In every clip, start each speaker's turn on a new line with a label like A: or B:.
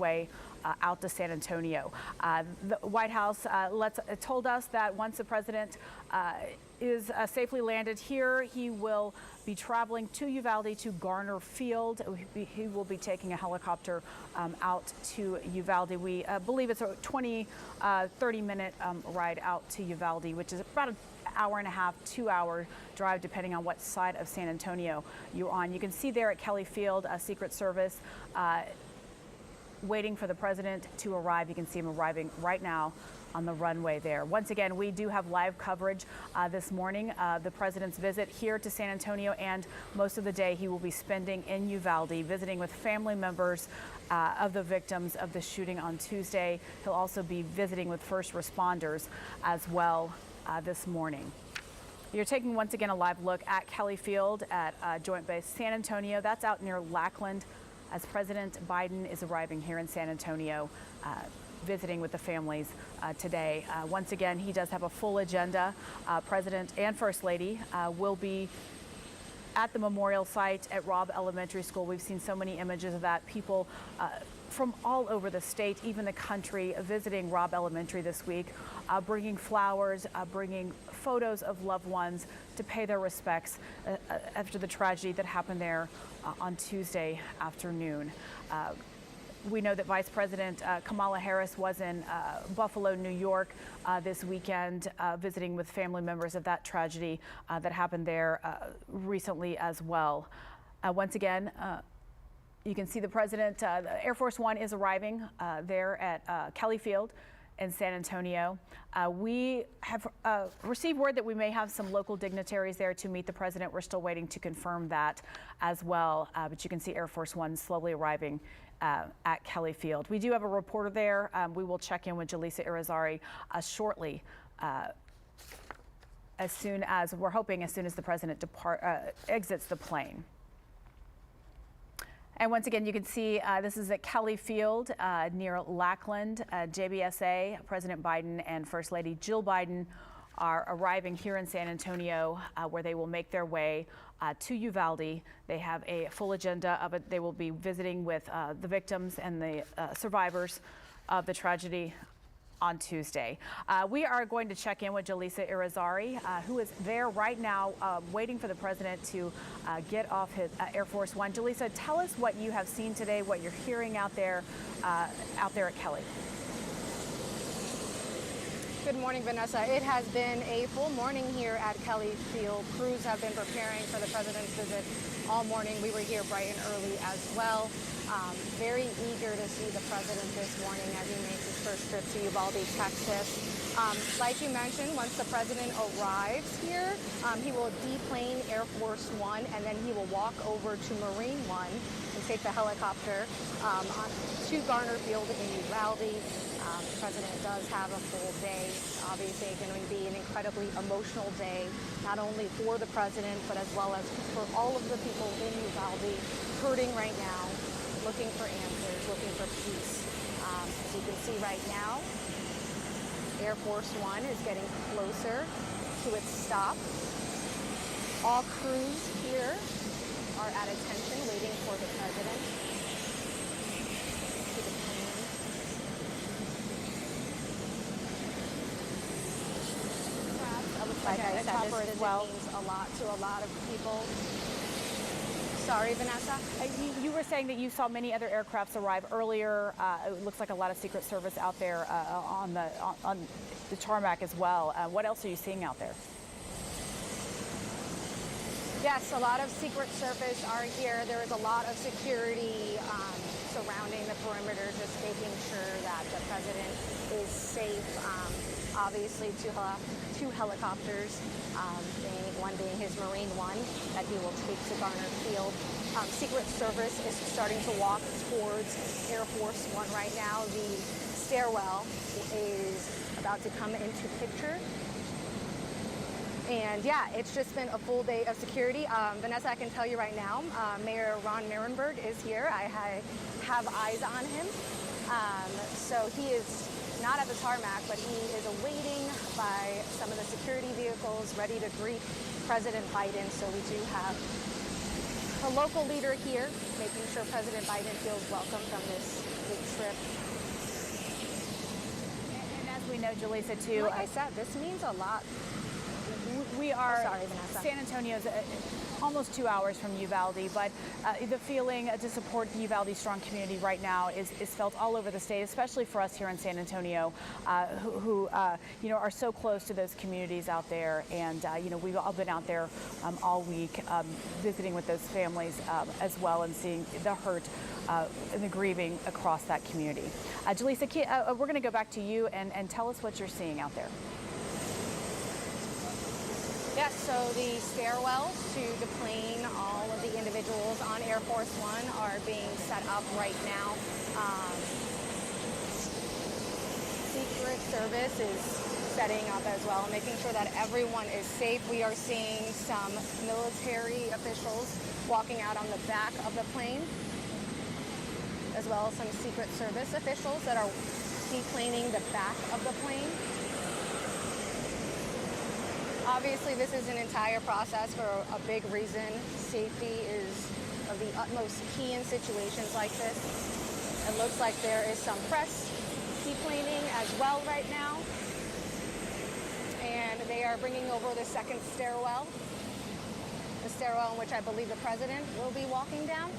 A: way out to San Antonio. The White House told us that once the president is safely landed here, he will be traveling to Uvalde to Garner Field. He will be taking a helicopter out to Uvalde. We believe it's a 30-minute ride out to Uvalde, which is about an hour and a half, 2-hour drive, depending on what side of San Antonio you're on. You can see there at Kelly Field, Secret Service waiting for the president to arrive. You can see him arriving right now on the runway there. Once again, we do have live coverage this morning. The president's visit here to San Antonio, and most of the day he will be spending in Uvalde, visiting with family members of the victims of the shooting on Tuesday. He'll also be visiting with first responders as well this morning. You're taking once again a live look at Kelly Field at Joint Base San Antonio. That's out near Lackland, as President Biden is arriving here in San Antonio, visiting with the families today. Once again, he does have a full agenda. President and First Lady will be at the memorial site at Robb Elementary School. We've seen so many images of that. People from all over the state, even the country, visiting Robb Elementary this week, bringing flowers, bringing photos of loved ones to pay their respects after the tragedy that happened there on Tuesday afternoon. We know that Vice President Kamala Harris was in Buffalo, New York this weekend, visiting with family members of that tragedy that happened there recently as well. Once again, you can see the president, the Air Force One is arriving there at Kelly Field in San Antonio. We have received word that we may have some local dignitaries there to meet the president. We're still waiting to confirm that as well, but you can see Air Force One slowly arriving at Kelly Field. We do have a reporter there. We will check in with Jaleesa Irizarry shortly, as soon as the president exits the plane. And once again, you can see this is at Kelly Field near Lackland. JBSA, President Biden and First Lady Jill Biden are arriving here in San Antonio, where they will make their way to Uvalde. They have a full agenda of it. They will be visiting with the victims and the survivors of the tragedy on Tuesday. We are going to check in with Jaleesa Irizarry, who is there right now waiting for the president to get off his Air Force One. Jaleesa, tell us what you have seen today, what you're hearing out there at Kelly.
B: Good morning, Vanessa. It has been a full morning here at Kelly Field. Crews have been preparing for the president's visit all morning. We were here bright and early as well. Very eager to see the president this morning as he makes his first trip to Uvalde, Texas. Like you mentioned, once the president arrives here, he will deplane Air Force One, and then he will walk over to Marine One and take the helicopter to Garner Field in Uvalde. The president does have a full day. Obviously, it's going to be an incredibly emotional day, not only for the president, but as well as for all of the people in Uvalde hurting right now, looking for answers, looking for peace. As you can see right now, Air Force One is getting closer to its stop. All crews here are at attention, waiting for the president. To the plane. Like I said, this means a lot to a lot of people. Sorry, Vanessa?
A: You were saying that you saw many other aircrafts arrive earlier. It looks like a lot of Secret Service out there on the tarmac as well. What else are you seeing out there?
B: Yes, a lot of Secret Service are here. There is a lot of security surrounding the perimeter, just making sure that the president is safe. Obviously, two helicopters, one being his Marine One that he will take to Garner Field. Secret Service is starting to walk towards Air Force One right now. The stairwell is about to come into picture. And yeah, it's just been a full day of security. Vanessa, I can tell you right now, Mayor Ron Nirenberg is here. I have eyes on him. So he is not at the tarmac, but he is awaiting by some of the security vehicles ready to greet President Biden. So we do have a local leader here making sure President Biden feels welcome from this visit trip.
A: And as we know, Jaleesa, too,
B: Like I said, this means a lot.
A: we are,
B: sorry, Vanessa.
A: San Antonio's almost 2 hours from Uvalde, but the feeling to support the Uvalde strong community right now is felt all over the state, especially for us here in San Antonio, who are so close to those communities out there. And we've all been out there all week visiting with those families as well, and seeing the hurt and the grieving across that community. Jaleesa, we're going to go back to you and tell us what you're seeing out there.
B: Yes, so the stairwells to deplane all of the individuals on Air Force One are being set up right now. Secret Service is setting up as well, making sure that everyone is safe. We are seeing some military officials walking out on the back of the plane, as well as some Secret Service officials that are deplaning the back of the plane. Obviously, this is an entire process for a big reason. Safety is of the utmost key in situations like this. It looks like there is some press deplaning as well right now. And they are bringing over the second stairwell, the stairwell in which I believe the president will be walking down.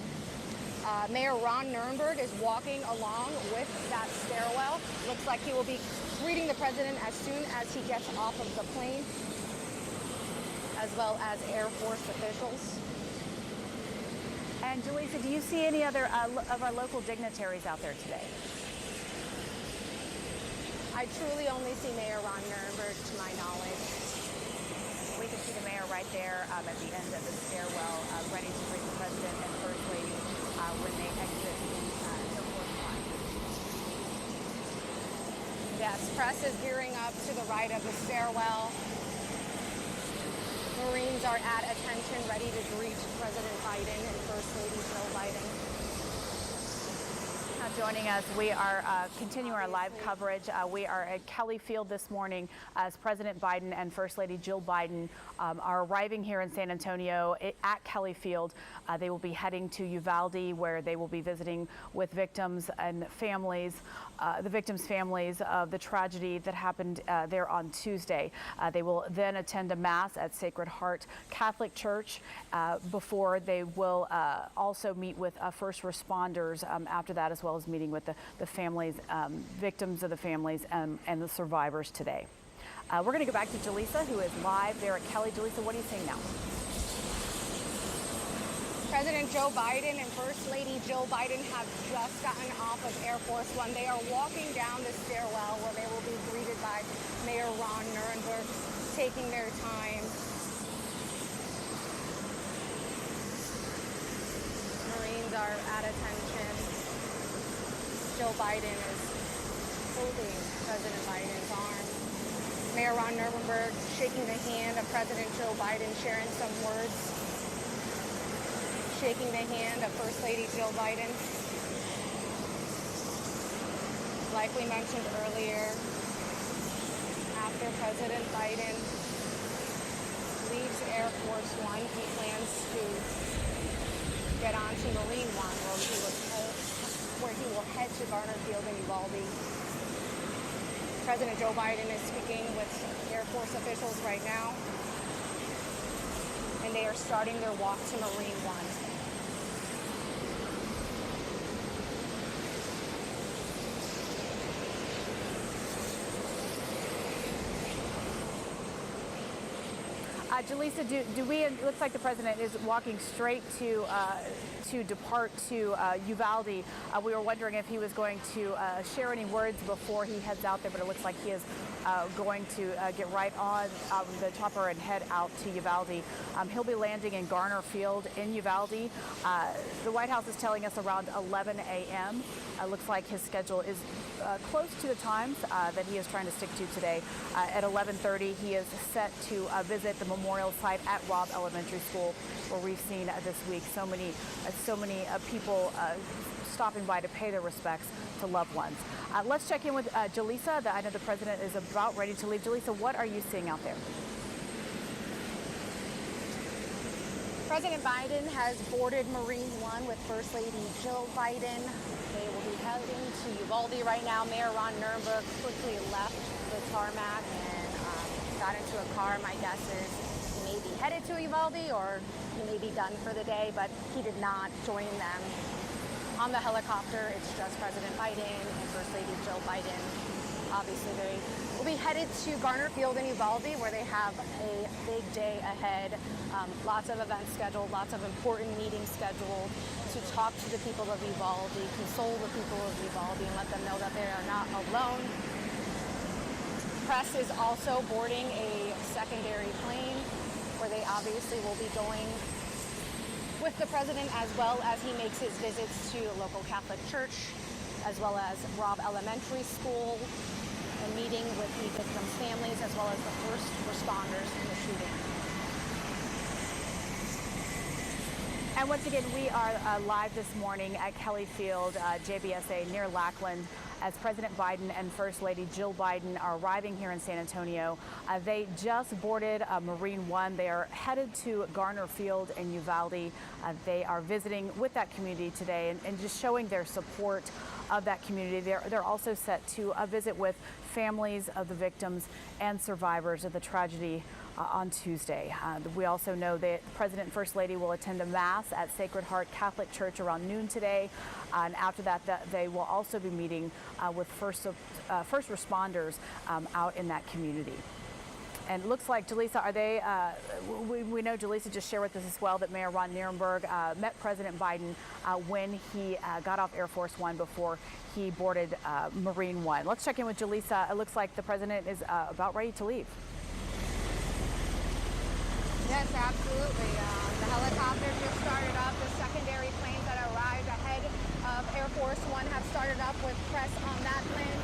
B: Mayor Ron Nirenberg is walking along with that stairwell. Looks like he will be greeting the president as soon as he gets off of the plane, as well as Air Force officials.
A: And Jaleesa, do you see any other of our local dignitaries out there today?
B: I truly only see Mayor Ron Nirenberg, to my knowledge.
A: We can see the mayor right there at the end of the stairwell, ready to greet the president and First Lady when they exit the fourth line.
B: Yes, press is gearing up to the right of the stairwell. Marines are at attention, ready to greet President Biden and First Lady Jill Biden.
A: Now joining us, we are continuing our live coverage. We are at Kelly Field this morning as President Biden and First Lady Jill Biden are arriving here in San Antonio at Kelly Field. They will be heading to Uvalde, where they will be visiting with victims and families, the victims' families of the tragedy that happened there on Tuesday. They will then attend a mass at Sacred Heart Catholic Church before they will also meet with first responders after that, as well as meeting with the families, victims of the families, and the survivors today. We're going to go back to Jaleesa, who is live there at Kelly. Jaleesa, what are you seeing now?
B: President Joe Biden and First Lady Jill Biden have just gotten off of Air Force One. They are walking down the stairwell where they will be greeted by Mayor Ron Nirenberg, taking their time. Marines are at attention. Joe Biden is holding President Biden's arm. Mayor Ron Nirenberg shaking the hand of President Joe Biden, sharing some words. Shaking the hand of First Lady Jill Biden. Like we mentioned earlier, after President Biden leaves Air Force One, he plans to get on to Marine One, where he will head to Garner Field in Uvalde. President Joe Biden is speaking with Air Force officials right now, and they are starting their walk to Marine One.
A: Jaleesa, it looks like the president is walking straight to depart to Uvalde. We were wondering if he was going to share any words before he heads out there, but it looks like he is going to get right on the chopper and head out to Uvalde. He'll be landing in Garner Field in Uvalde. The White House is telling us around 11 a.m. Looks like his schedule is close to the times that he is trying to stick to today. At 11:30, he is set to visit the memorial site at Robb Elementary School, where we've seen this week so many people stopping by to pay their respects to loved ones. Let's check in with Jaleesa. I know the president is about ready to leave. Jaleesa, what are you seeing out there?
B: President Biden has boarded Marine One with First Lady Jill Biden. They will be heading to Uvalde right now. Mayor Ron Nirenberg quickly left the tarmac and got into a car. My guess is he may be headed to Uvalde or he may be done for the day, but he did not join them on the helicopter. It's just President Biden and First Lady Jill Biden. Obviously, they will be headed to Garner Field in Uvalde, where they have a big day ahead. Lots of events scheduled, lots of important meetings scheduled to talk to the people of Uvalde, console the people of Uvalde, and let them know that they are not alone. Press is also boarding a secondary plane where they obviously will be going with the president, as well as he makes his visits to a local Catholic church, as well as Robb Elementary School, and meeting with the victims' families, as well as the first responders in the shooting.
A: And once again, we are live this morning at Kelly Field, JBSA, near Lackland, as President Biden and First Lady Jill Biden are arriving here in San Antonio. They just boarded Marine One. They are headed to Garner Field in Uvalde. They are visiting with that community today and just showing their support of that community. They're also set to visit with families of the victims and survivors of the tragedy on Tuesday. We also know that President and First Lady will attend a Mass at Sacred Heart Catholic Church around noon today. And after that, they will also be meeting with first responders out in that community. And it looks like, Jaleesa, are they, we know Jaleesa just shared with us as well that Mayor Ron Nirenberg met President Biden when he got off Air Force One before he boarded Marine One. Let's check in with Jaleesa. It looks like the president is about ready to leave.
B: Yes, absolutely. The helicopter just started up. The secondary planes that arrived ahead of Air Force One have started up with press on that plane.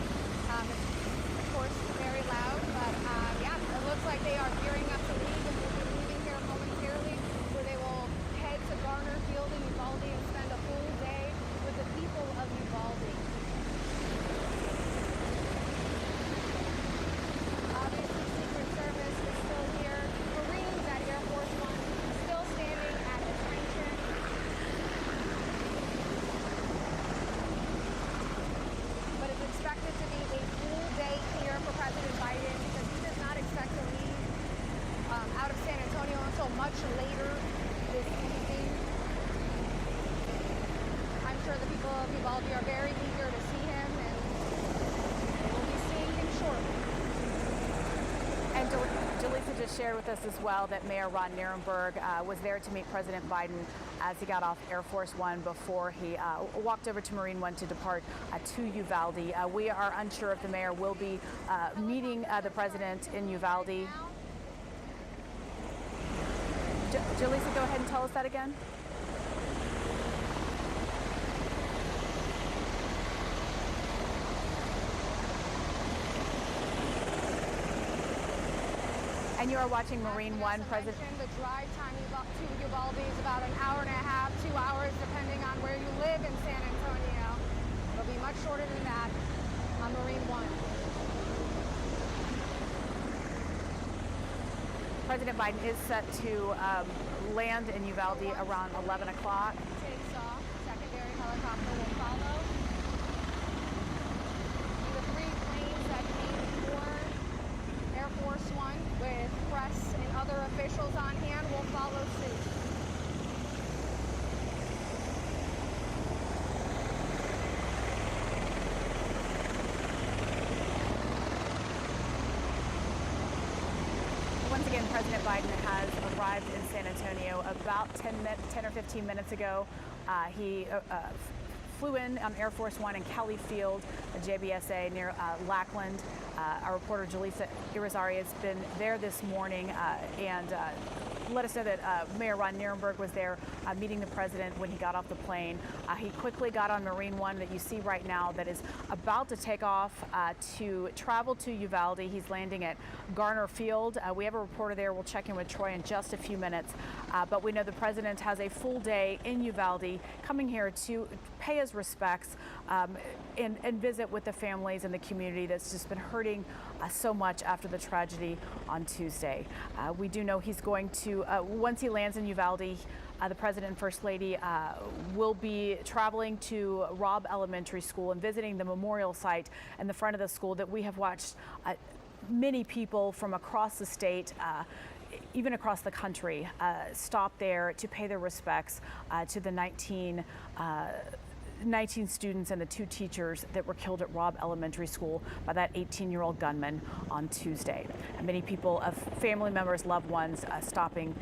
B: It's, of course, very loud, but yeah, it looks like they are gearing up to leave, and will be leaving here momentarily, where they will head to Garner Field in Uvalde and spend a full day with the people of Uvalde. Obviously, Secret Service is still here. Marines at Air Force One still standing at attention. But it's expected to be a full day here for President Biden, because he does not expect to leave out of San Antonio until much later this evening. I'm sure the people of Uvalde are very eager to see him, and they will be seeing him shortly.
A: And Jaleesa just shared with us as well that Mayor Ron Nirenberg was there to meet President Biden as he got off Air Force One before he walked over to Marine One to depart to Uvalde. We are unsure if the mayor will be meeting the president in Uvalde. Jaleesa, go ahead and tell us that again. And you are watching Marine One. President.
B: The drive time to Uvalde is about an hour and a half, 2 hours, depending on where you live in San Antonio. It'll be much shorter than that on Marine One.
A: President Biden is set to land in Uvalde around 11 o'clock.
B: Takes off. Secondary helicopter will follow. The three planes that came for Air Force One, with press and other officials on hand, will follow suit.
A: Once again, President Biden has arrived in San Antonio about 10 or 15 minutes ago. He flew in on Air Force One in Kelly Field, JBSA, near Lackland. Our reporter Jaleesa Irizarry has been there this morning and let us know that Mayor Ron Nirenberg was there meeting the president when he got off the plane. He quickly got on Marine One that you see right now that is about to take off to travel to Uvalde. He's landing at Garner Field. We have a reporter there. We'll check in with Troy in just a few minutes. But we know the president has a full day in Uvalde, coming here to pay his respects and visit with the families and the community that's just been hurting so much after the tragedy on Tuesday. We do know he's going to, once he lands in Uvalde, The President and First Lady will be traveling to Robb Elementary School and visiting the memorial site in the front of the school that we have watched many people from across the state, even across the country, stop there to pay their respects to the 19 students and the 2 teachers that were killed at Robb Elementary School by that 18-year-old gunman on Tuesday. And many people, family members, loved ones, stopping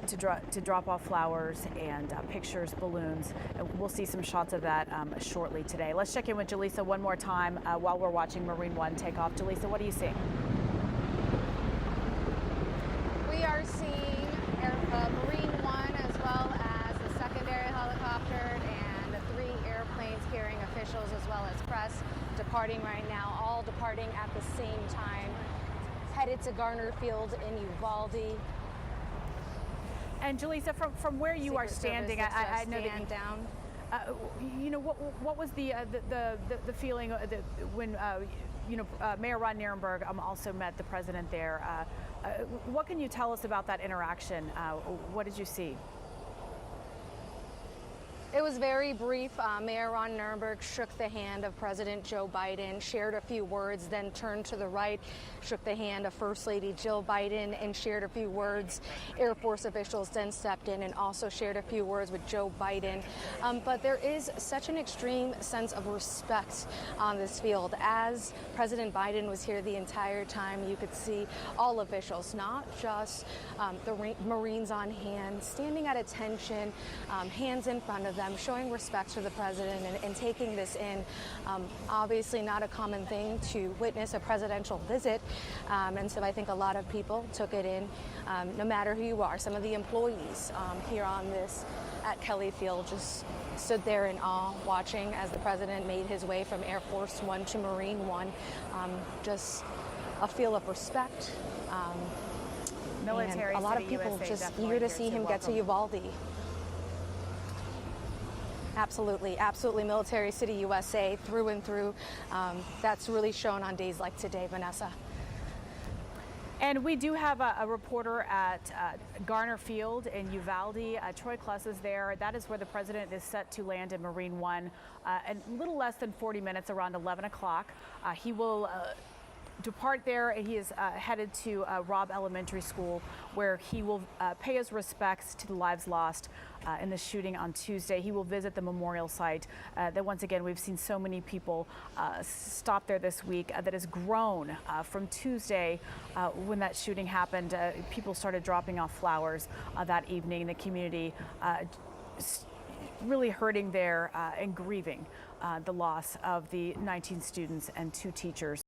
A: to drop off flowers and pictures, balloons. And we'll see some shots of that shortly today. Let's check in with Jaleesa one more time while we're watching Marine One take off. Jaleesa, what are you seeing?
B: We are seeing Marine One as well as the secondary helicopter and the 3 airplanes carrying officials as well as press departing right now, all departing at the same time, headed to Garner Field in Uvalde.
A: And Jaleesa, from where you are standing, I know that
B: down.
A: You know, what was the feeling when Mayor Ron Nirenberg also met the president there? What can you tell us about that interaction? What did you see?
B: It was very brief. Mayor Ron Nirenberg shook the hand of President Joe Biden, shared a few words, then turned to the right, shook the hand of First Lady Jill Biden, and shared a few words. Air Force officials then stepped in and also shared a few words with Joe Biden. But there is such an extreme sense of respect on this field. As President Biden was here the entire time, you could see all officials, not just the Marines on hand, standing at attention, hands in front of them, showing respect to the president and taking this in. Obviously not a common thing to witness a presidential visit, and so I think a lot of people took it in, no matter who you are. Some of the employees here on this at Kelly Field just stood there in awe, watching as the president made his way from Air Force One to Marine One. Just a feel of respect.
A: Military
B: and a lot of
A: City,
B: people
A: USA,
B: just
A: definitely
B: eager to
A: here
B: see him get to
A: welcome.
B: Uvalde. Absolutely, absolutely. Military City, USA, through and through. That's really shown on days like today, Vanessa.
A: And we do have a reporter at Garner Field in Uvalde. Troy Kluss is there. That is where the president is set to land in Marine One in a little less than 40 minutes, around 11 o'clock. He will depart there, and he is headed to Robb Elementary School, where he will pay his respects to the lives lost in the shooting on Tuesday. He will visit the memorial site that, once again, we've seen so many people stop there this week, that has grown from Tuesday when that shooting happened. People started dropping off flowers that evening. The community really hurting there and grieving the loss of the 19 students and 2 teachers.